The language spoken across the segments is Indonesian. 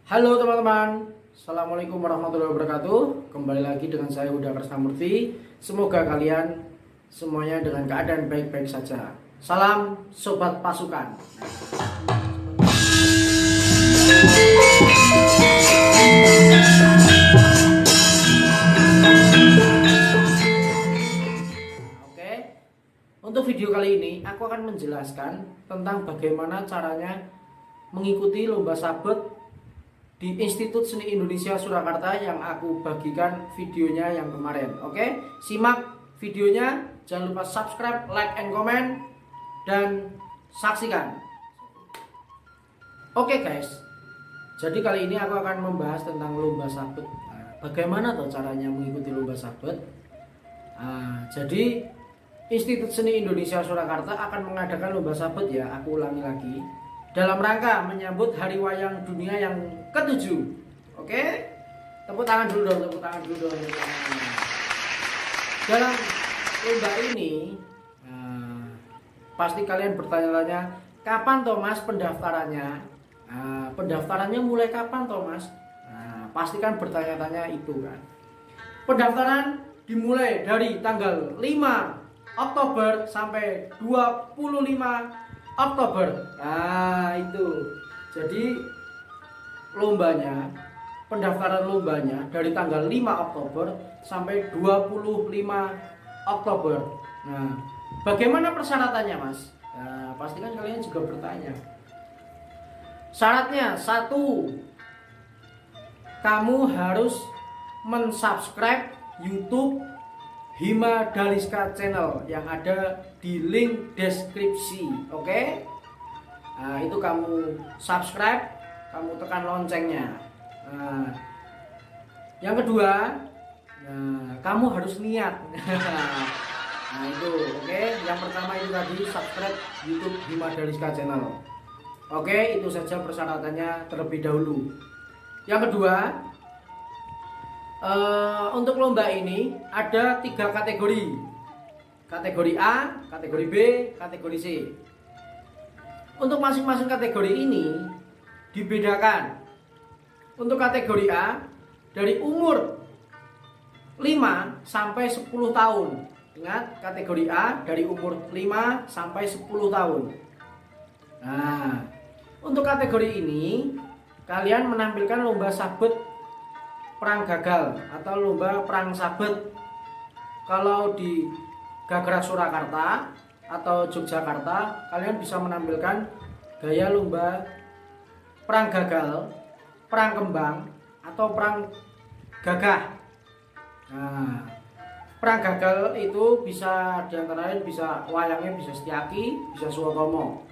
Halo teman-teman, Assalamualaikum warahmatullahi wabarakatuh. Kembali lagi dengan saya Huda Krisnamurti. Semoga kalian semuanya dengan keadaan baik-baik saja. Salam Sobat Pasukan. Oke, untuk video kali ini aku akan menjelaskan tentang bagaimana caranya mengikuti lomba sabet di Institut Seni Indonesia Surakarta yang aku bagikan videonya yang kemarin. Oke, simak videonya, jangan lupa subscribe, like, and comment, dan saksikan. Oke guys, jadi kali ini aku akan membahas tentang lomba sabet. Bagaimana tuh caranya mengikuti lomba sabet? Jadi Institut Seni Indonesia Surakarta akan mengadakan lomba sabet ya, aku ulangi lagi, dalam rangka menyambut Hari Wayang Dunia yang ke-7. Oke? Tepuk tangan dulu dong, tepuk tangan dulu dong. Dalam lomba ini, pasti kalian bertanya-tanya, kapan toh Mas pendaftarannya? Pendaftarannya mulai kapan toh Mas? Pasti kan bertanya-tanya itu kan. Pendaftaran dimulai dari tanggal 5 Oktober sampai 25 Oktober. Itu. Jadi pendaftaran lombanya dari tanggal 5 Oktober sampai 25 Oktober. Nah, bagaimana persyaratannya, Mas? Pasti kan kalian juga bertanya. Syaratnya 1, kamu harus mensubscribe YouTube Hima Daliska Channel yang ada di link deskripsi. Oke? Itu kamu subscribe, kamu tekan loncengnya. Yang kedua, kamu harus niat. Itu, oke? Yang pertama itu tadi subscribe YouTube Hima Daliska Channel. Oke, itu saja persyaratannya terlebih dahulu. Yang kedua, untuk lomba ini ada 3 kategori. Kategori A, kategori B, kategori C. Untuk masing-masing kategori ini dibedakan. Untuk kategori A dari umur 5 sampai 10 tahun. Ingat, kategori A dari umur 5 sampai 10 tahun. Nah, untuk kategori ini kalian menampilkan lomba sabet perang gagal atau lomba perang sabet. Kalau di Gagrak Surakarta atau Yogyakarta, kalian bisa menampilkan gaya lomba perang gagal, perang kembang, atau perang gagah. Nah, perang gagal itu bisa diantara lain bisa wayangnya bisa Setyaki, bisa Suwotomo,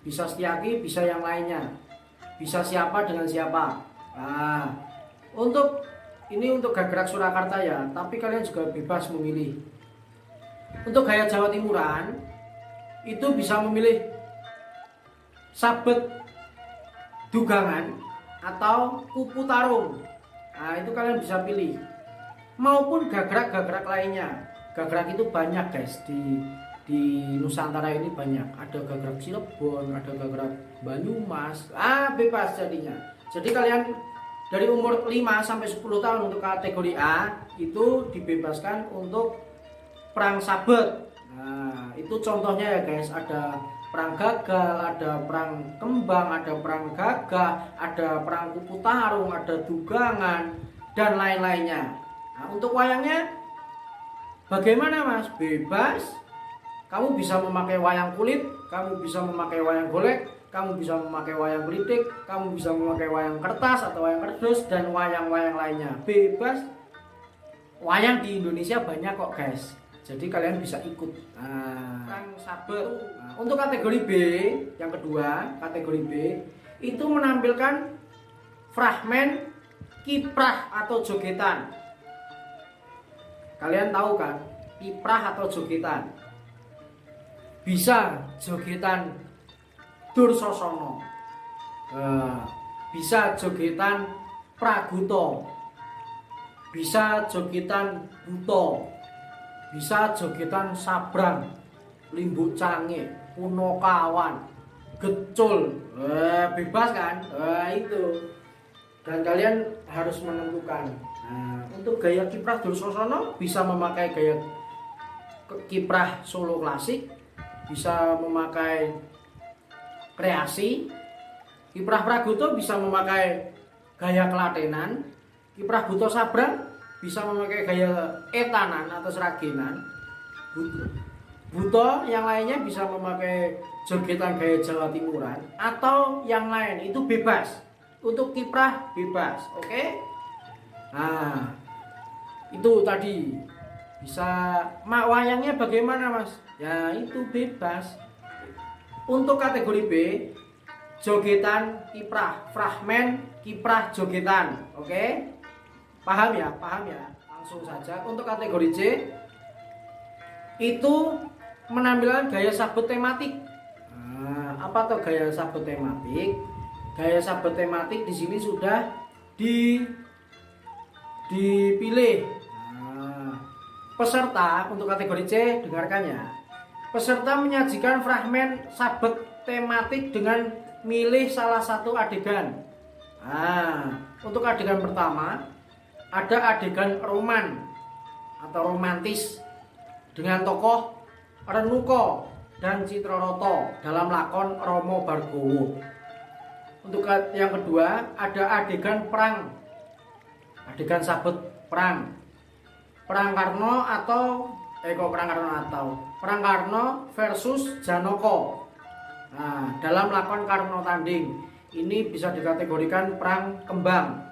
bisa Setyaki, bisa yang lainnya, bisa siapa dengan siapa. Untuk Gagrak Surakarta ya, tapi kalian juga bebas memilih. Untuk gaya Jawa Timuran itu bisa memilih sabet dugangan atau kupu tarung. Itu kalian bisa pilih. Maupun gagrak-gagrak lainnya. Gagrak itu banyak guys, di Nusantara ini banyak. Ada gagrak Cirebon, ada gagrak Banyumas. Bebas jadinya. Jadi kalian dari umur 5 sampai 10 tahun untuk kategori A itu dibebaskan untuk perang sabet. Nah, itu contohnya ya guys, ada perang gagal, ada perang kembang, ada perang gagah, ada perang kupu tarung, ada dugangan, dan lain-lainnya. Nah, untuk wayangnya bagaimana Mas? Bebas. Kamu bisa memakai wayang kulit, kamu bisa memakai wayang golek, kamu bisa memakai wayang gelitik, kamu bisa memakai wayang kertas atau wayang kardus, dan wayang-wayang lainnya. Bebas. Wayang di Indonesia banyak kok guys, jadi kalian bisa ikut. Perang sabet. Untuk kategori B, yang kedua, kategori B itu menampilkan fragmen kiprah atau jogetan. Kalian tahu kan kiprah atau jogetan? Bisa jogetan Dursosono, bisa jogetan Praguto, bisa jogetan Buto, bisa jogetan Sabrang, Limbuk Cange, Punokawan, Gecul. Bebas kan? Itu. dan kalian harus menentukan. Nah, untuk gaya kiprah Dursosana bisa memakai gaya kiprah solo klasik, bisa memakai kreasi. Kiprah Pragoto bisa memakai gaya kelatenan. Kiprah Buto Sabrang bisa memakai gaya etanan atau seragenan. Buto yang lainnya bisa memakai jogetan gaya Jawa Timuran atau yang lain, itu bebas. Untuk kiprah bebas, oke? Nah, itu tadi bisa wayangnya bagaimana mas? Ya itu bebas. Untuk kategori B, jogetan kiprah, fragmen kiprah jogetan, oke? Paham ya? Paham ya? Langsung saja. Untuk kategori C, itu menampilkan gaya sabet tematik. Nah, apa tuh gaya sabet tematik? Gaya sabet tematik di sini sudah dipilih. Nah, peserta untuk kategori C, dengarkan ya. Peserta menyajikan fragmen sabet tematik dengan milih salah satu adegan. Nah, untuk adegan pertama ada adegan roman atau romantis dengan tokoh Renuka dan Citroroto dalam lakon Romo Bargowo. Untuk yang kedua ada adegan perang, adegan sabet perang, Perang Karno versus Janoko. Nah, dalam lakon Karno Tanding ini bisa dikategorikan perang kembang.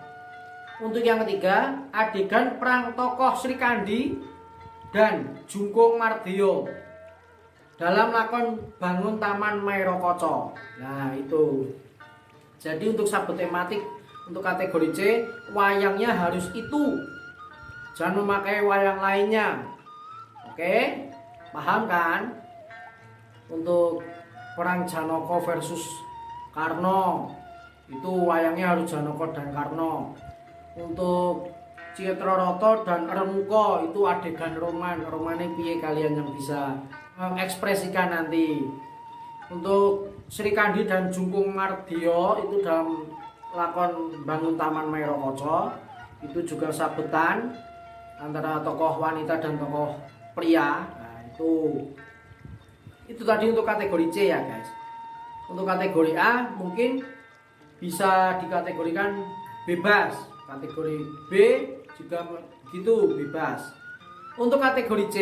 Untuk yang ketiga adegan perang tokoh Sri Kandi dan Jungkung Mardeo dalam lakon Bangun Taman Mairokoco. Nah itu. Jadi untuk sabet tematik untuk kategori C, wayangnya harus itu, jangan memakai wayang lainnya. Oke, paham kan? Untuk perang Janoko versus Karno itu wayangnya harus Janoko dan Karno. Untuk Citroroto dan Remuko itu adegan romane piye kalian yang bisa mengekspresikan nanti. Untuk Sri Kandi dan Jungkung Mardeo itu dalam lakon Bangun Taman Mairokoco itu juga sabetan antara tokoh wanita dan tokoh pria. Nah, itu tadi untuk kategori C ya guys. Untuk kategori A mungkin bisa dikategorikan bebas. Kategori B juga begitu, bebas. Untuk kategori C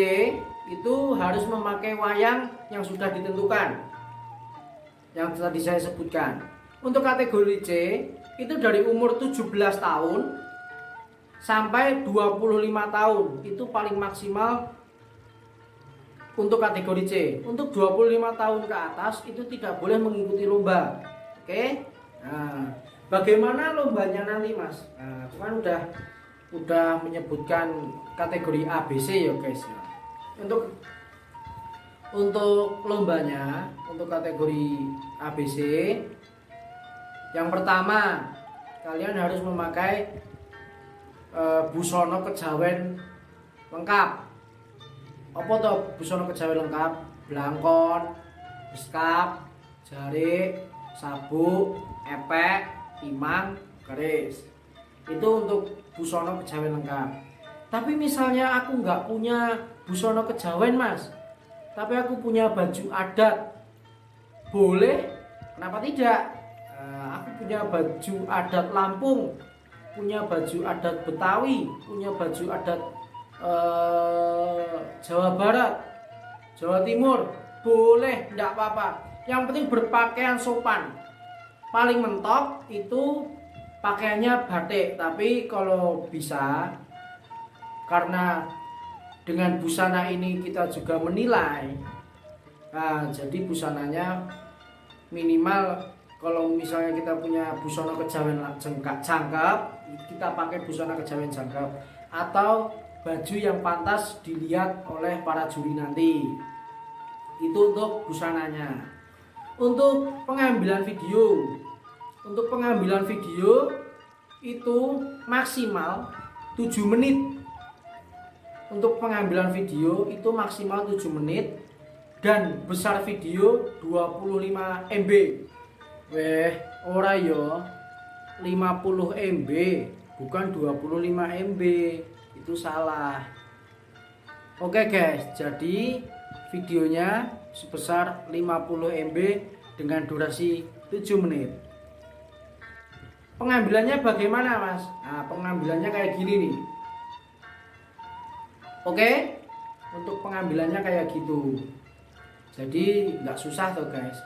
itu harus memakai wayang yang sudah ditentukan, yang tadi saya sebutkan. Untuk kategori C itu dari umur 17 tahun sampai 25 tahun itu paling maksimal untuk kategori C. Untuk 25 tahun ke atas itu tidak boleh mengikuti lomba. Oke? Nah, bagaimana lombanya nanti mas? Nah, aku kan udah menyebutkan kategori A, B, C ya guys. Untuk lombanya, untuk kategori ABC, yang pertama kalian harus memakai busana kejawen lengkap. Apa tuh busana kejawen lengkap? Blangkon, beskap, jari, sabuk, epek, timang, keris. Itu untuk busana kejawen lengkap. Tapi misalnya aku nggak punya busana kejawen mas, tapi aku punya baju adat, boleh? Kenapa tidak? Aku punya baju adat Lampung, punya baju adat Betawi, punya baju adat Jawa Barat, Jawa Timur, boleh, tidak apa-apa. Yang penting berpakaian sopan. Paling mentok itu pakaiannya batik, tapi kalau bisa, karena dengan busana ini kita juga menilai. Nah, jadi busananya minimal kalau misalnya kita punya busana kejawen jangkep, kita pakai busana kejawen jangkep atau baju yang pantas dilihat oleh para juri nanti. Itu untuk busananya. Untuk pengambilan video. Untuk pengambilan video itu maksimal 7 menit. Untuk pengambilan video itu maksimal 7 menit dan besar video 25 MB. Weh, ora yo. 50 MB, bukan 25 MB. Itu salah. Oke guys, jadi videonya sebesar 50 MB dengan durasi 7 menit. Pengambilannya bagaimana mas? Nah, pengambilannya kayak gini nih. Oke, untuk pengambilannya kayak gitu. Jadi nggak susah tuh guys.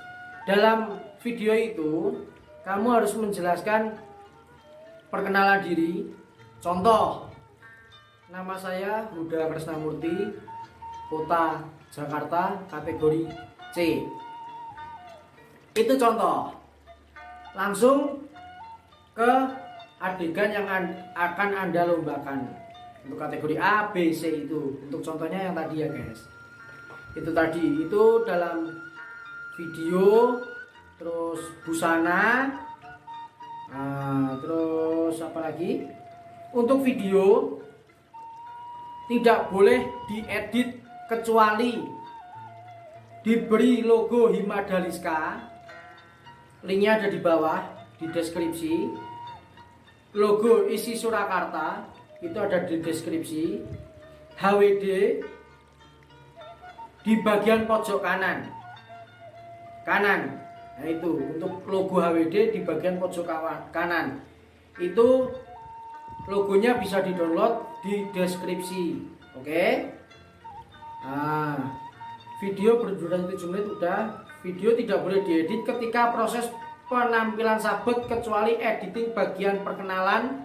Dalam video itu kamu harus menjelaskan perkenalan diri. Contoh, nama saya Huda Krisnamurti, kota Jakarta, kategori C. Itu contoh. Langsung ke adegan yang akan Anda lombakan. Untuk kategori A, B, C itu. Untuk contohnya yang tadi ya guys. Itu tadi, itu dalam video, terus busana, terus apa lagi? Untuk video tidak boleh diedit kecuali diberi logo Himadaliska. Linknya ada di bawah di deskripsi. Logo isi Surakarta itu ada di deskripsi. HWD di bagian pojok kanan. Nah itu untuk logo HWD di bagian pojok kanan. Itu logonya bisa di-download di deskripsi. Oke. Nah, video berdurasi 7 menit udah. Video tidak boleh diedit ketika proses penampilan sabet kecuali editing bagian perkenalan.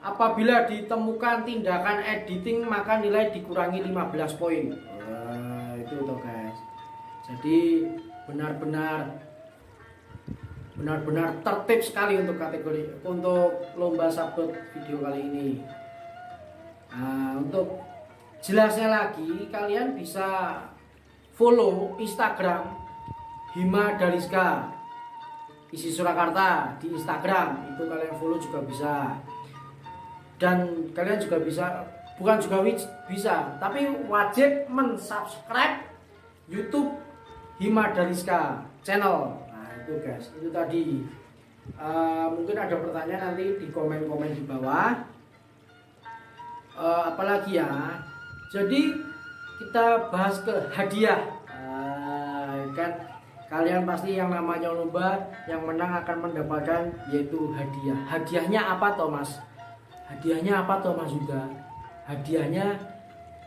Apabila ditemukan tindakan editing maka nilai dikurangi 15 poin. Itu tuh guys. Jadi benar-benar tertib sekali untuk lomba sabet video kali ini. Nah, untuk jelasnya lagi kalian bisa follow Instagram Himadaliska isi Surakarta di Instagram, itu kalian follow juga bisa. Dan kalian juga bisa, bukan juga bisa, tapi wajib mensubscribe YouTube Himadaliska channel. Nah itu guys, itu tadi. Mungkin ada pertanyaan nanti di komen-komen di bawah. Apalagi ya, jadi kita bahas ke hadiah. Kan kalian pasti yang namanya lomba yang menang akan mendapatkan yaitu hadiah. Hadiahnya apa toh mas? Hadiahnya apa toh mas Yuda? Hadiahnya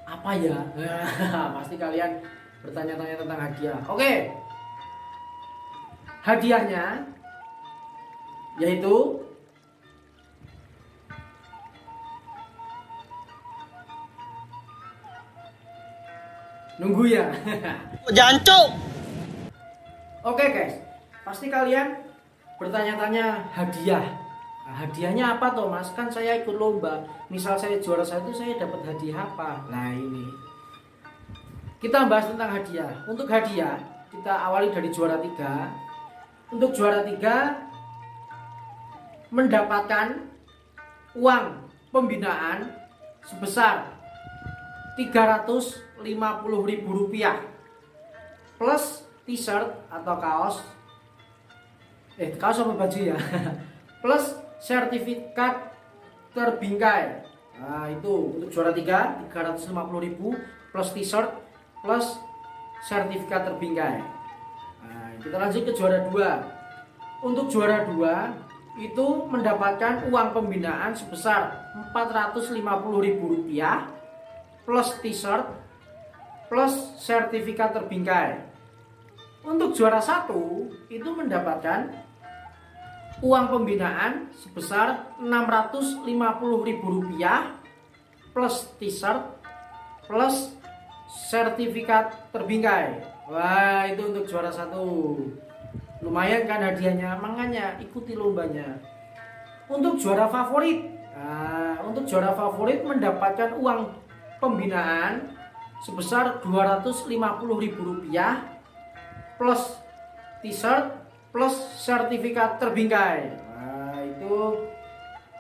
apa ya? Pasti kalian bertanya-tanya tentang hadiah. Oke. Hadiahnya yaitu nunggu ya. Jancuk. Oke guys, pasti kalian bertanya-tanya hadiah. Nah, hadiahnya apa toh mas? Kan saya ikut lomba. Misal saya juara 1, saya dapat hadiah apa? Nah ini kita bahas tentang hadiah. Untuk hadiah kita awali dari juara 3. Untuk juara 3 mendapatkan uang pembinaan sebesar Rp350.000 plus t-shirt atau kaos apa baju ya plus sertifikat terbingkai. Nah itu untuk juara 3 Rp350.000 plus t-shirt plus sertifikat terbingkai. Nah kita lanjut ke juara 2. Untuk juara 2 itu mendapatkan uang pembinaan sebesar Rp450.000 plus t-shirt plus sertifikat terbingkai. Untuk juara 1 itu mendapatkan uang pembinaan sebesar Rp650.000 plus t-shirt plus sertifikat terbingkai. Wah itu untuk juara 1. Lumayan kan hadiahnya, makanya ikuti lombanya. Untuk juara favorit, untuk juara favorit mendapatkan uang pembinaan sebesar Rp250.000 plus t-shirt plus sertifikat terbingkai. Nah itu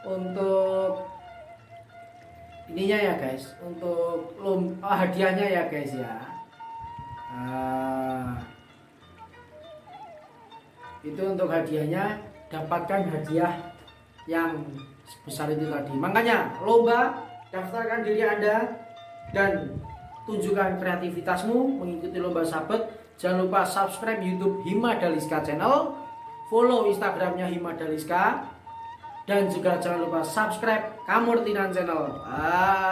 untuk ininya ya guys, untuk hadiahnya ya guys ya. Itu untuk hadiahnya, dapatkan hadiah yang sebesar itu tadi. Makanya lomba, daftarkan diri Anda dan tunjukkan kreativitasmu mengikuti lomba Sabet. Jangan lupa subscribe YouTube Himadaliska Channel, follow Instagramnya Himadaliska, dan juga jangan lupa subscribe Kamurtinan Channel.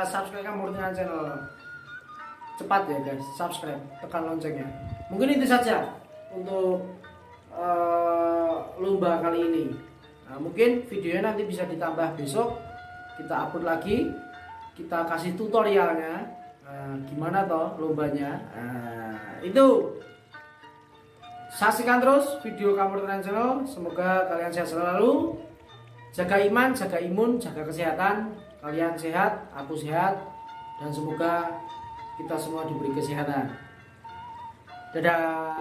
Subscribe Kamurtinan Channel. Cepat ya guys, subscribe, tekan loncengnya. Mungkin itu saja untuk lomba kali ini. Nah, mungkin videonya nanti bisa ditambah besok, kita upload lagi, kita kasih tutorialnya, gimana toh lombanya. Itu saksikan terus video Kamurtinan Channel. Semoga kalian sehat selalu, jaga iman, jaga imun, jaga kesehatan. Kalian sehat, aku sehat, dan semoga kita semua diberi kesehatan. Dadah.